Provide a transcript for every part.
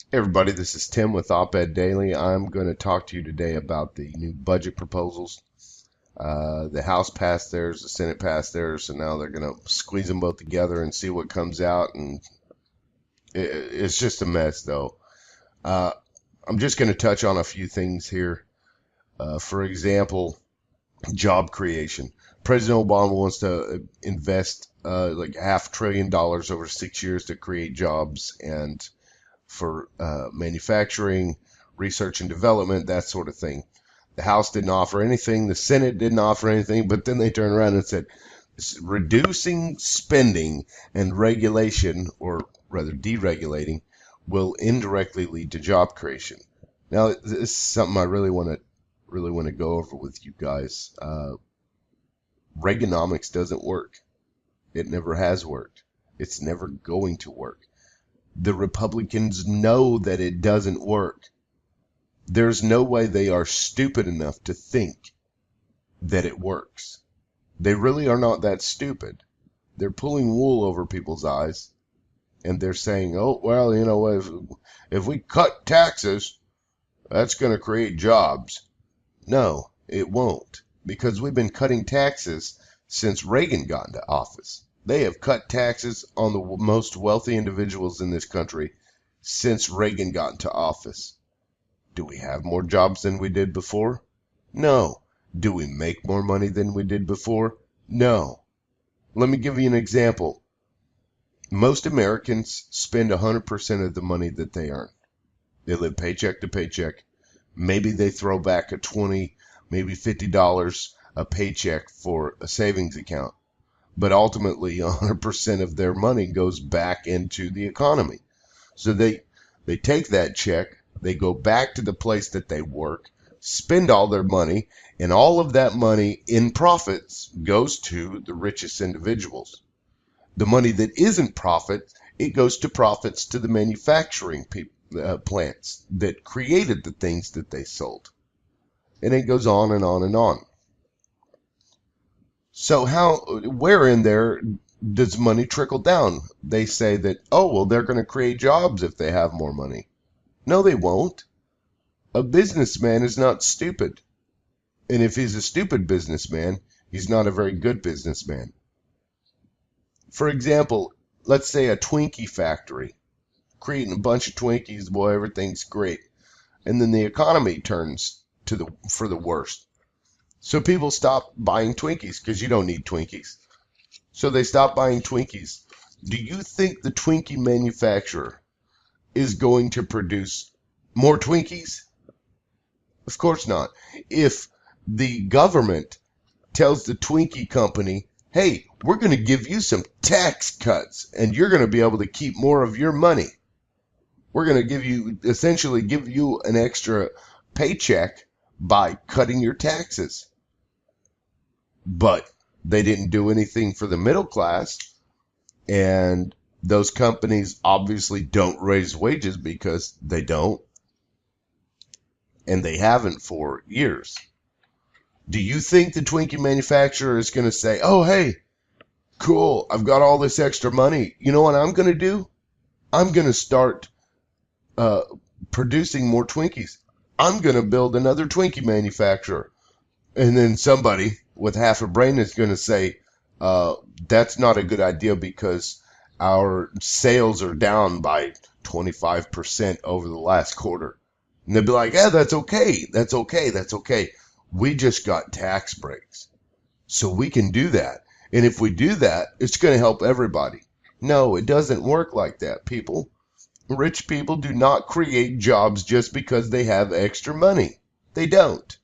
Hey everybody, this is Tim with Op-Ed Daily. I'm going to talk to you today about the new budget proposals. The House passed theirs, the Senate passed theirs, so now they're going to squeeze them both together and see what comes out. And it's just a mess, though. Uh, I'm just going to touch on a few things here. For example, job creation. President Obama wants to invest like $500 billion over 6 years to create jobs and for manufacturing, research and development, that sort of thing. The House didn't offer anything. The Senate didn't offer anything, but then they turned around and said, reducing spending and regulation, or rather deregulating, will indirectly lead to job creation. Now, this is something I really want to go over with you guys. Reaganomics doesn't work. It never has worked. It's never going to work. The Republicans know that it doesn't work. There's no way they are stupid enough to think that it works. They really are not that stupid. They're pulling wool over people's eyes, and they're saying, oh, well, you know, if we cut taxes, that's going to create jobs. No, it won't, because we've been cutting taxes since Reagan got into office. They have cut taxes on the most wealthy individuals in this country since Reagan got into office. Do we have more jobs than we did before? No. Do we make more money than we did before? No. Let me give you an example. Most Americans spend 100% of the money that they earn. They live paycheck to paycheck. Maybe they throw back a $20, maybe $50 a paycheck for a savings account. But ultimately, 100% of their money goes back into the economy. So they take that check, they go back to the place that they work, spend all their money, and all of that money in profits goes to the richest individuals. The money that isn't profit, it goes to profits to the manufacturing plants that created the things that they sold. And it goes on and on and on. So where in there does money trickle down? They say that, oh, well, they're going to create jobs if they have more money. No, they won't. A businessman is not stupid. And if he's a stupid businessman, he's not a very good businessman. For example, let's say a Twinkie factory, creating a bunch of Twinkies, boy, everything's great. And then the economy turns for the worst. So people stop buying Twinkies because you don't need Twinkies. So they stop buying Twinkies. Do you think the Twinkie manufacturer is going to produce more Twinkies? Of course not. If the government tells the Twinkie company, hey, we're going to give you some tax cuts and you're going to be able to keep more of your money. We're going to essentially give you an extra paycheck by cutting your taxes. But they didn't do anything for the middle class, and those companies obviously don't raise wages because they don't, and they haven't for years. Do you think the Twinkie manufacturer is going to say, oh, hey, cool, I've got all this extra money. You know what I'm going to do? I'm going to start producing more Twinkies. I'm going to build another Twinkie manufacturer. And then somebody with half a brain is going to say, that's not a good idea because our sales are down by 25% over the last quarter. And they'll be like, yeah, that's okay. That's okay. That's okay. We just got tax breaks. So we can do that. And if we do that, it's going to help everybody. No, it doesn't work like that, people. Rich people do not create jobs just because they have extra money. They don't.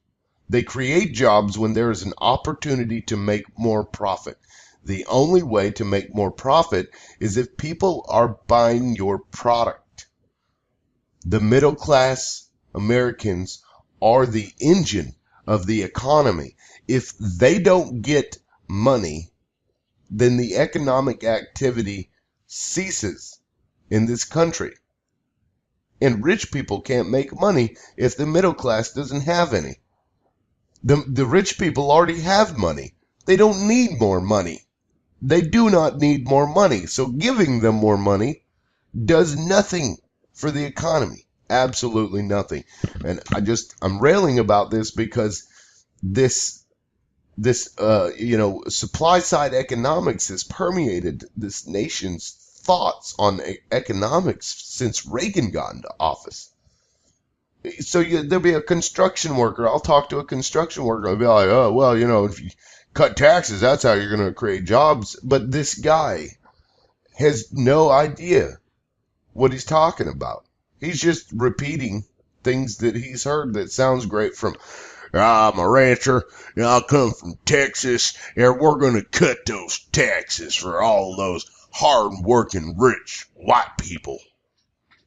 They create jobs when there is an opportunity to make more profit. The only way to make more profit is if people are buying your product. The middle class Americans are the engine of the economy. If they don't get money, then the economic activity ceases in this country. And rich people can't make money if the middle class doesn't have any. The rich people already have money. They don't need more money. They do not need more money. So giving them more money does nothing for the economy? Absolutely nothing. And I'm railing about this because this supply side economics has permeated this nation's thoughts on economics since Reagan got into office. So there'll be a construction worker. I'll talk to a construction worker. I'll be like, oh, well, if you cut taxes, that's how you're going to create jobs. But this guy has no idea what he's talking about. He's just repeating things that he's heard that sounds great from, I'm a rancher, I come from Texas, and we're going to cut those taxes for all those hard-working, rich white people.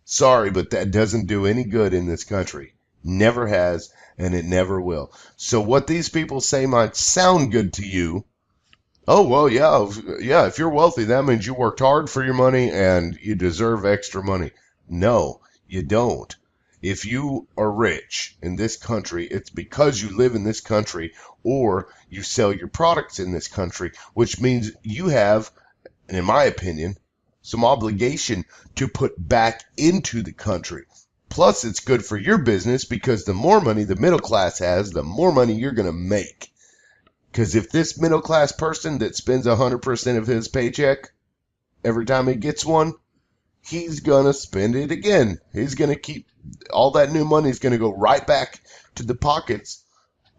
Sorry, but that doesn't do any good in this country. Never has, and it never will. So what these people say might sound good to you. Oh, well, yeah, if you're wealthy, that means you worked hard for your money and you deserve extra money. No, you don't. If you are rich in this country, it's because you live in this country or you sell your products in this country, which means you have, in my opinion, some obligation to put back into the country. Plus, it's good for your business because the more money the middle class has, the more money you're going to make. Because if this middle class person that spends 100% of his paycheck every time he gets one, he's going to spend it again. He's going to keep all that new money is going to go right back to the pockets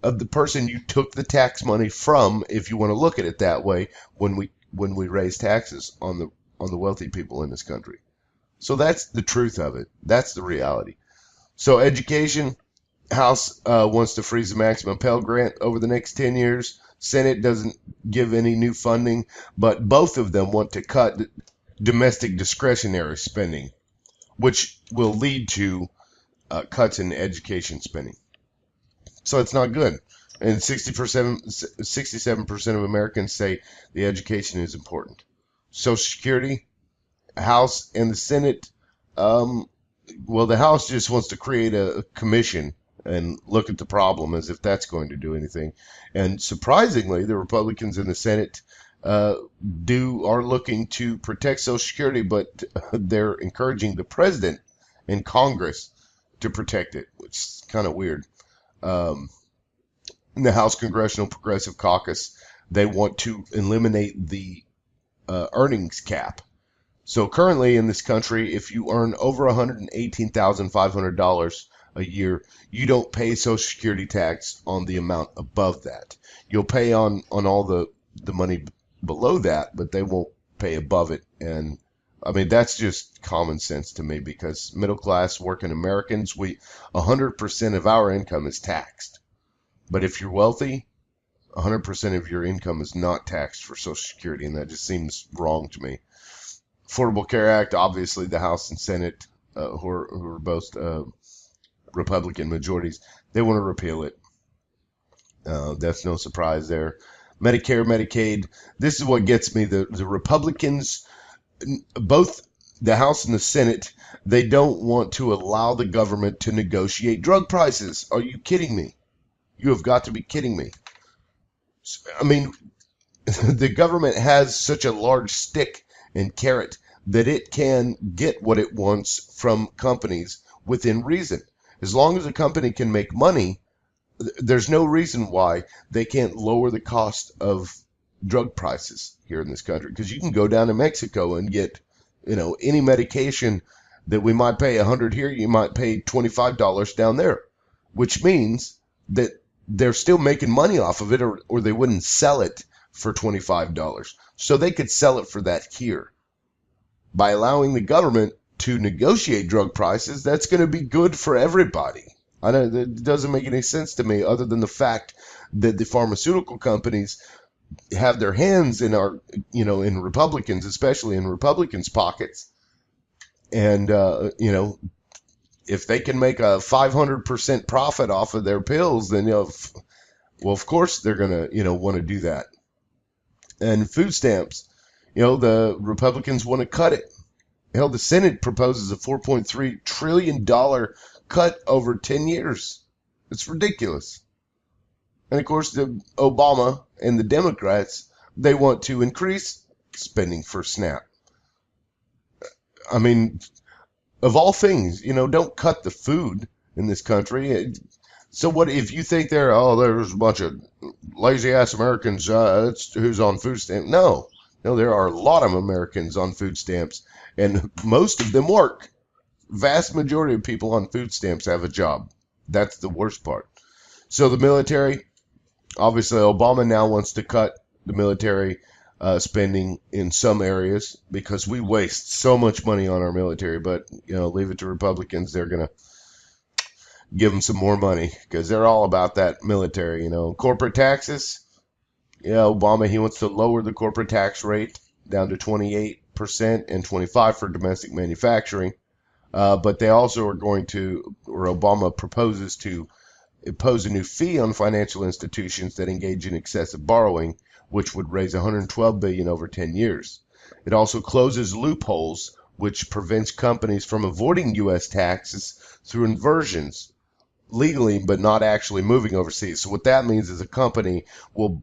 of the person you took the tax money from, if you want to look at it that way, when we raise taxes on the wealthy people in this country. So that's the truth of it. That's the reality. So education, House wants to freeze the maximum Pell Grant over the next 10 years. Senate doesn't give any new funding, but both of them want to cut domestic discretionary spending, which will lead to cuts in education spending. So it's not good. And 67% of Americans say the education is important. Social Security, House and the Senate, the House just wants to create a commission and look at the problem as if that's going to do anything. And surprisingly, the Republicans in the Senate are looking to protect Social Security, but they're encouraging the president and Congress to protect it, which is kind of weird. In the House Congressional Progressive Caucus, they want to eliminate the earnings cap. So currently in this country, if you earn over $118,500 a year, you don't pay Social Security tax on the amount above that. You'll pay on all the money below that, but they won't pay above it. And I mean, that's just common sense to me, because middle class working Americans, 100% of our income is taxed. But if you're wealthy, 100% of your income is not taxed for Social Security, and that just seems wrong to me. Affordable Care Act, obviously the House and Senate, who are both Republican majorities, they want to repeal it. That's no surprise there. Medicare, Medicaid, this is what gets me. The Republicans, both the House and the Senate, they don't want to allow the government to negotiate drug prices. Are you kidding me? You have got to be kidding me. I mean, the government has such a large stick and carrot that it can get what it wants from companies within reason. As long as a company can make money, there's no reason why they can't lower the cost of drug prices here in this country. Because you can go down to Mexico and get, any medication that we might pay $100 here, you might pay $25 down there, which means that they're still making money off of it, or they wouldn't sell it for $25. So they could sell it for that here. By allowing the government to negotiate drug prices, that's going to be good for everybody. It doesn't make any sense to me, other than the fact that the pharmaceutical companies have their hands in in Republicans, especially in Republicans' pockets. And, if they can make a 500% profit off of their pills, then, of course they're going to, want to do that. And food stamps, the Republicans want to cut it. Hell, the Senate proposes a $4.3 trillion cut over 10 years. It's ridiculous. And of course, the Obama and the Democrats, they want to increase spending for SNAP. I mean, Of all things, don't cut the food in this country. So what if you think there's a bunch of lazy ass Americans that's who's on food stamps? No, no, there are a lot of Americans on food stamps, and most of them work. Vast majority of people on food stamps have a job. That's the worst part. So the military, obviously, Obama now wants to cut the military spending in some areas because we waste so much money on our military. But leave it to Republicans; they're gonna give them some more money because they're all about that military. Corporate taxes. Yeah, Obama, he wants to lower the corporate tax rate down to 28% and 25% for domestic manufacturing. But they also are going to, or Obama proposes to impose a new fee on financial institutions that engage in excessive borrowing, which would raise $112 billion over 10 years. It also closes loopholes, which prevents companies from avoiding U.S. taxes through inversions legally, but not actually moving overseas. So what that means is a company from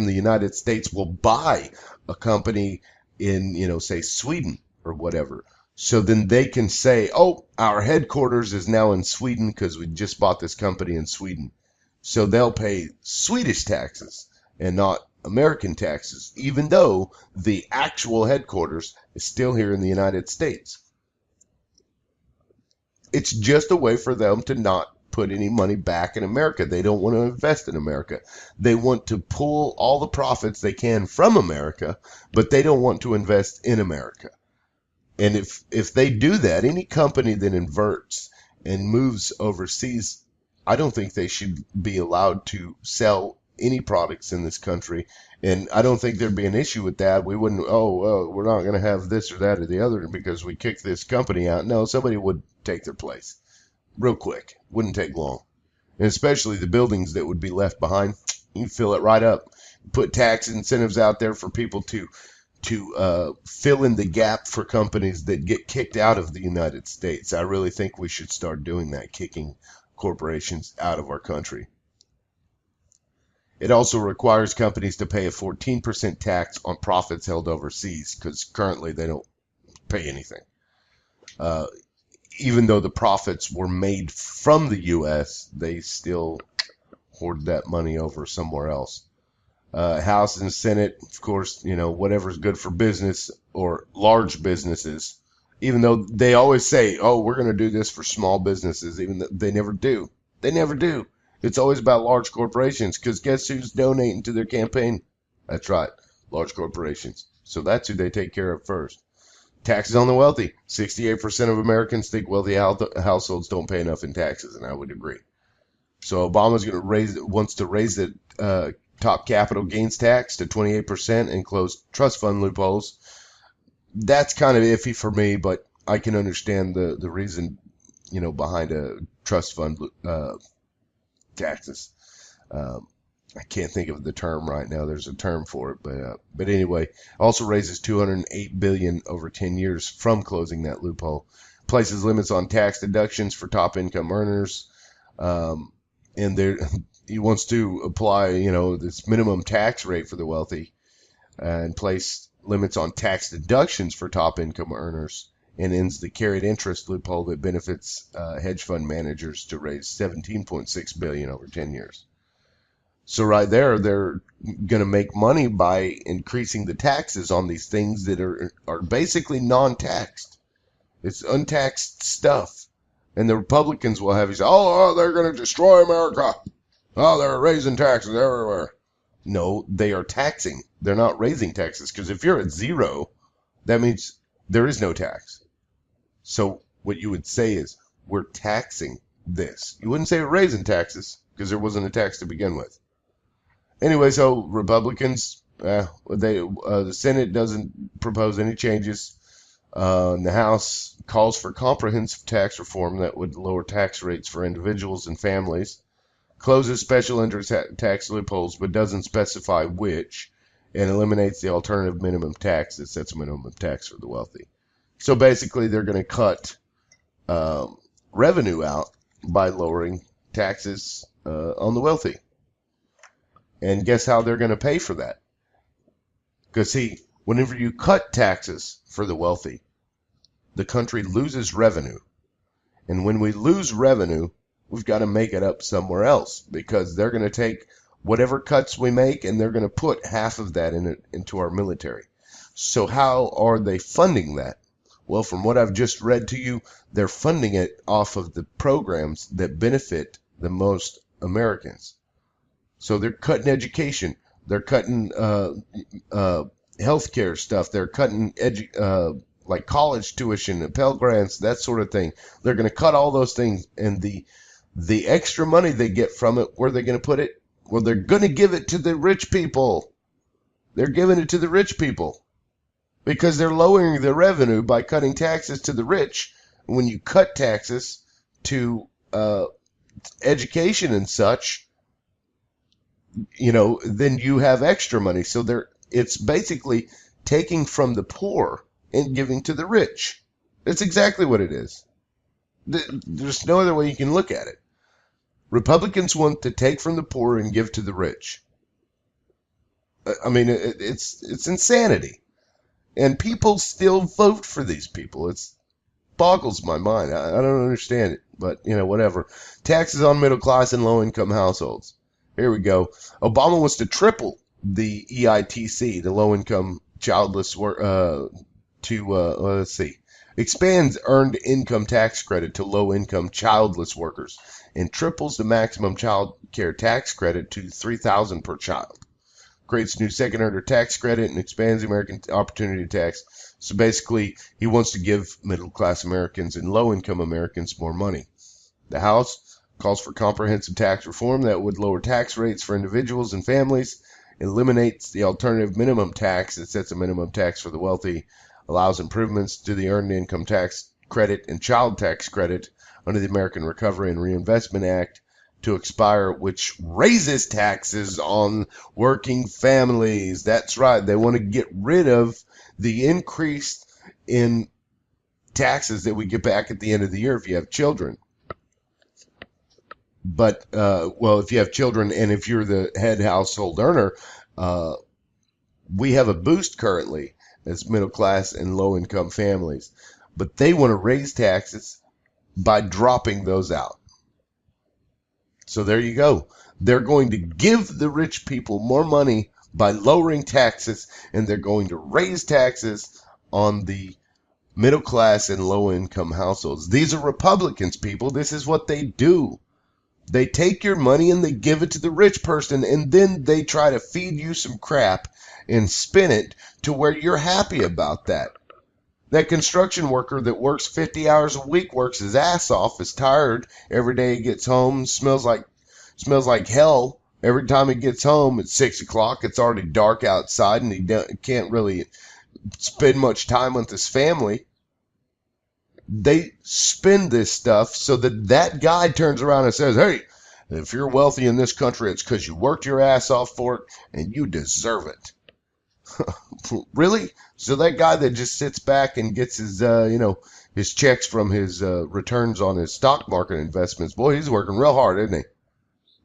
the United States will buy a company in, say Sweden or whatever. So then they can say, oh, our headquarters is now in Sweden because we just bought this company in Sweden. So they'll pay Swedish taxes and not American taxes, even though the actual headquarters is still here in the United States. It's just a way for them to not put any money back in America. They don't want to invest in America. They want to pull all the profits they can from America, but they don't want to invest in America. And if they do that, any company that inverts and moves overseas, I don't think they should be allowed to sell any products in this country. And I don't think there'd be an issue with that. We wouldn't, we're not going to have this or that or the other because we kicked this company out. No, somebody would take their place real quick. Wouldn't take long. And especially the buildings that would be left behind, you fill it right up. Put tax incentives out there for people to fill in the gap for companies that get kicked out of the United States. I really think we should start doing that, kicking corporations out of our country. It also requires companies to pay a 14% tax on profits held overseas because currently they don't pay anything. Even though the profits were made from the U.S., they still hoard that money over somewhere else. House and Senate, of course, whatever's good for business or large businesses, even though they always say, oh, we're going to do this for small businesses, even though they never do. They never do. It's always about large corporations because guess who's donating to their campaign? That's right, large corporations. So that's who they take care of first. Taxes on the wealthy. 68% of Americans think wealthy households don't pay enough in taxes, and I would agree. So Obama's wants to raise the top capital gains tax to 28% and close trust fund loopholes. That's kind of iffy for me, but I can understand the reason, behind a trust fund taxes. I can't think of the term right now. There's a term for it, but anyway, also raises $208 billion over 10 years from closing that loophole. Places limits on tax deductions for top income earners, and he wants to apply, this minimum tax rate for the wealthy, and place limits on tax deductions for top income earners, and ends the carried interest loophole that benefits hedge fund managers to raise $17.6 billion over 10 years. So right there, they're going to make money by increasing the taxes on these things that are basically non-taxed. It's untaxed stuff. And the Republicans will have you say, they're going to destroy America. Oh, they're raising taxes everywhere. No, they are taxing. They're not raising taxes because if you're at zero, that means there is no tax. So what you would say is, we're taxing this. You wouldn't say we're raising taxes because there wasn't a tax to begin with. Anyway, so Republicans, the Senate doesn't propose any changes. The House calls for comprehensive tax reform that would lower tax rates for individuals and families, closes special interest tax loopholes but doesn't specify which, and eliminates the alternative minimum tax that sets a minimum tax for the wealthy. So basically, they're going to cut revenue out by lowering taxes on the wealthy. And guess how they're going to pay for that? Because, see, whenever you cut taxes for the wealthy, the country loses revenue. And when we lose revenue, we've got to make it up somewhere else, because they're going to take whatever cuts we make and they're going to put half of that into our military. So how are they funding that? Well, from what I've just read to you, they're funding it off of the programs that benefit the most Americans. So they're cutting education. They're cutting healthcare stuff. They're cutting like college tuition and Pell Grants, that sort of thing. They're going to cut all those things, and the extra money they get from it, where they're going to put it? Well, they're going to give it to the rich people. They're giving it to the rich people because they're lowering the revenue by cutting taxes to the rich. When you cut taxes to education and such, then you have extra money. So it's basically taking from the poor and giving to the rich. That's exactly what it is. There's no other way you can look at it. Republicans want to take from the poor and give to the rich. I mean, it's insanity. And people still vote for these people. It boggles my mind. I don't understand it, but, whatever. Taxes on middle class and low income households. Here we go. Obama wants to triple the EITC, the low income childless work, let's see. Expands earned income tax credit to low income childless workers and triples the maximum child care tax credit to $3,000 per child. Creates new second earner tax credit and expands the American Opportunity Tax. So basically, he wants to give middle class Americans and low income Americans more money. The House calls for comprehensive tax reform that would lower tax rates for individuals and families, eliminates the alternative minimum tax that sets a minimum tax for the wealthy, allows improvements to the earned income tax credit and child tax credit under the American Recovery and Reinvestment Act to expire, which raises taxes on working families. That's right. They want to get rid of the increase in taxes that we get back at the end of the year if you have children. But, if you have children and if you're the head household earner, we have a boost currently as middle class and low income families. But they want to raise taxes by dropping those out. So there you go. They're going to give the rich people more money by lowering taxes, and they're going to raise taxes on the middle class and low income households. These are Republicans, people. This is what they do. They take your money and they give it to the rich person, and then they try to feed you some crap and spin it to where you're happy about that. That construction worker that works 50 hours a week, works his ass off, is tired every day he gets home, smells like hell. Every time he gets home at 6 o'clock, it's already dark outside, and he can't really spend much time with his family. They spin this stuff so that guy turns around and says, hey, if you're wealthy in this country, it's because you worked your ass off for it, and you deserve it. Really? So that guy that just sits back and gets his, his checks from his returns on his stock market investments, boy, he's working real hard, isn't he?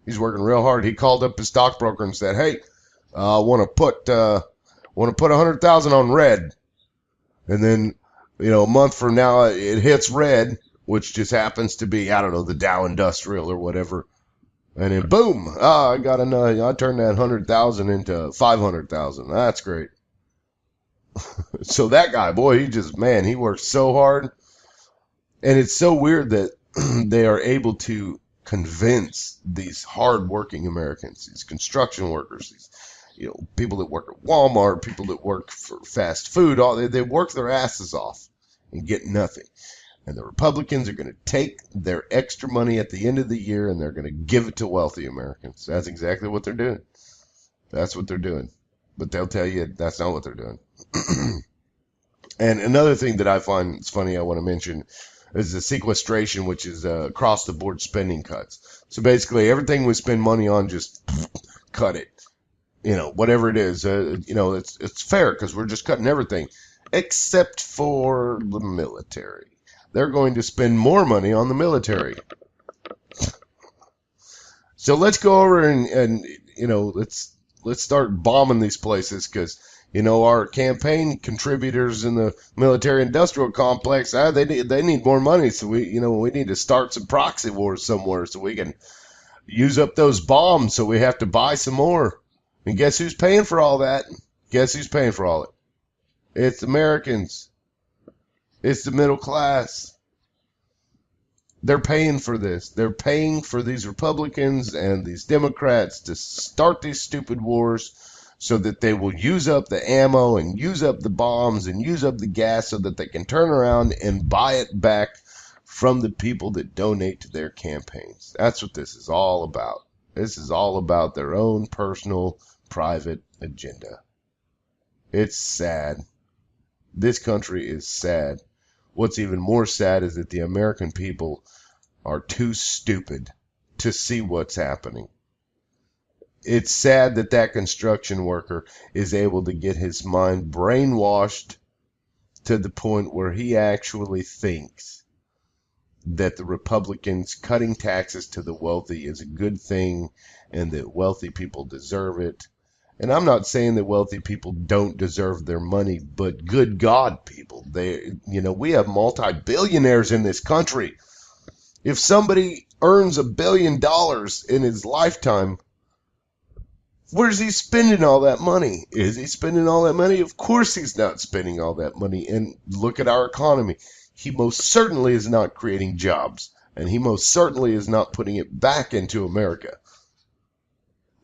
He's working real hard. He called up his stockbroker and said, "Hey, I want to put 100,000 on red," and then a month from now it hits red, which just happens to be the Dow Industrial or whatever. And then boom, I got another. I turned that 100,000 into 500,000. That's great. So that guy, boy, he works so hard. And it's so weird that they are able to convince these hardworking Americans, these construction workers, these people that work at Walmart, people that work for fast food, they work their asses off and get nothing. And the Republicans are going to take their extra money at the end of the year and they're going to give it to wealthy Americans. That's exactly what they're doing. That's what they're doing. But they'll tell you that's not what they're doing. And another thing that I find is funny I want to mention is the sequestration, which is across-the-board spending cuts. So basically everything we spend money on, just cut it. Whatever it is. It's fair because we're just cutting everything except for the military. They're going to spend more money on the military. So let's go over and let's start bombing these places because, You know, our campaign contributors in the military-industrial complex, they need more money, so we need to start some proxy wars somewhere so we can use up those bombs. So we have to buy some more. And guess who's paying for all that? Guess who's paying for all it? It's Americans. It's the middle class. They're paying for this. They're paying for these Republicans and these Democrats to start these stupid wars so that they will use up the ammo and use up the bombs and use up the gas so that they can turn around and buy it back from the people that donate to their campaigns. That's what this is all about. This is all about their own personal, private agenda. It's sad. This country is sad. What's even more sad is that the American people are too stupid to see what's happening. It's sad that that construction worker is able to get his mind brainwashed to the point where he actually thinks that the Republicans cutting taxes to the wealthy is a good thing and that wealthy people deserve it. And I'm not saying that wealthy people don't deserve their money, but good God, people, we have multi-billionaires in this country. If somebody earns $1 billion in his lifetime, where's he spending all that money? Is he spending all that money? Of course he's not spending all that money. And look at our economy. He most certainly is not creating jobs. And he most certainly is not putting it back into America.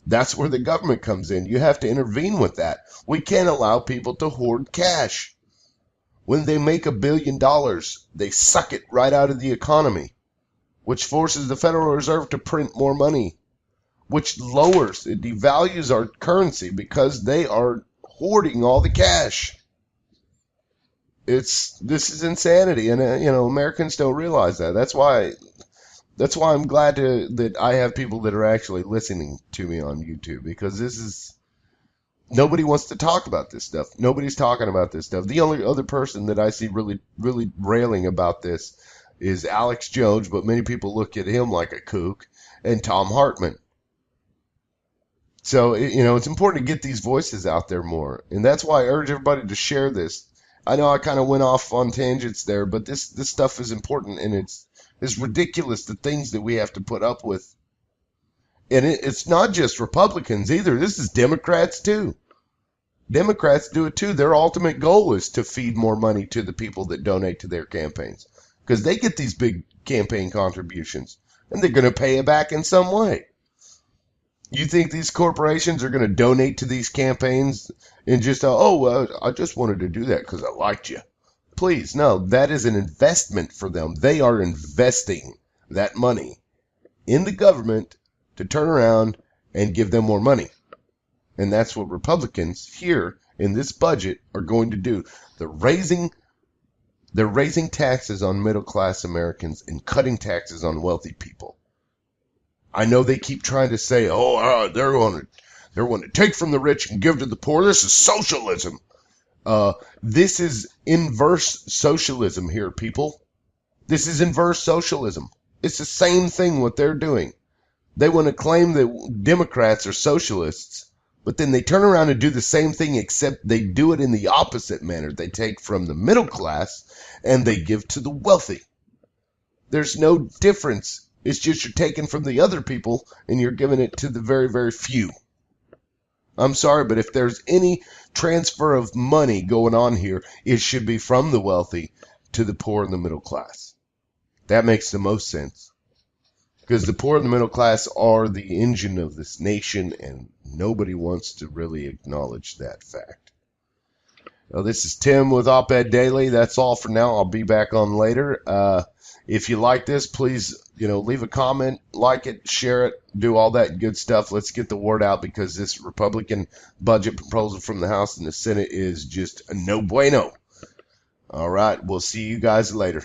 That's where the government comes in. You have to intervene with that. We can't allow people to hoard cash. When they make $1 billion, they suck it right out of the economy, which forces the Federal Reserve to print more money, which it devalues our currency because they are hoarding all the cash. This is insanity, and Americans don't realize that. That's why I'm glad that I have people that are actually listening to me on YouTube, because nobody wants to talk about this stuff. Nobody's talking about this stuff. The only other person that I see really, really railing about this is Alex Jones, but many people look at him like a kook, and Tom Hartman. So, it's important to get these voices out there more. And that's why I urge everybody to share this. I know I kind of went off on tangents there, but this stuff is important, and it's ridiculous, the things that we have to put up with. And it's not just Republicans either. This is Democrats too. Democrats do it too. Their ultimate goal is to feed more money to the people that donate to their campaigns, because they get these big campaign contributions, and they're going to pay it back in some way. You think these corporations are going to donate to these campaigns and just, I just wanted to do that because I liked you? Please, no, that is an investment for them. They are investing that money in the government to turn around and give them more money. And that's what Republicans here in this budget are going to do. They're raising taxes on middle-class Americans and cutting taxes on wealthy people. I know they keep trying to say, they're going to take from the rich and give to the poor. This is socialism. This is inverse socialism here, people. This is inverse socialism. It's the same thing what they're doing. They want to claim that Democrats are socialists, but then they turn around and do the same thing, except they do it in the opposite manner. They take from the middle class and they give to the wealthy. There's no difference. It's just you're taking from the other people and you're giving it to the very, very few. I'm sorry, but if there's any transfer of money going on here, it should be from the wealthy to the poor and the middle class. That makes the most sense. Because the poor and the middle class are the engine of this nation, and nobody wants to really acknowledge that fact. Well, this is Tim with Op-Ed Daily. That's all for now. I'll be back on later. If you like this, please, leave a comment, like it, share it, do all that good stuff. Let's get the word out, because this Republican budget proposal from the House and the Senate is just a no bueno. All right, we'll see you guys later.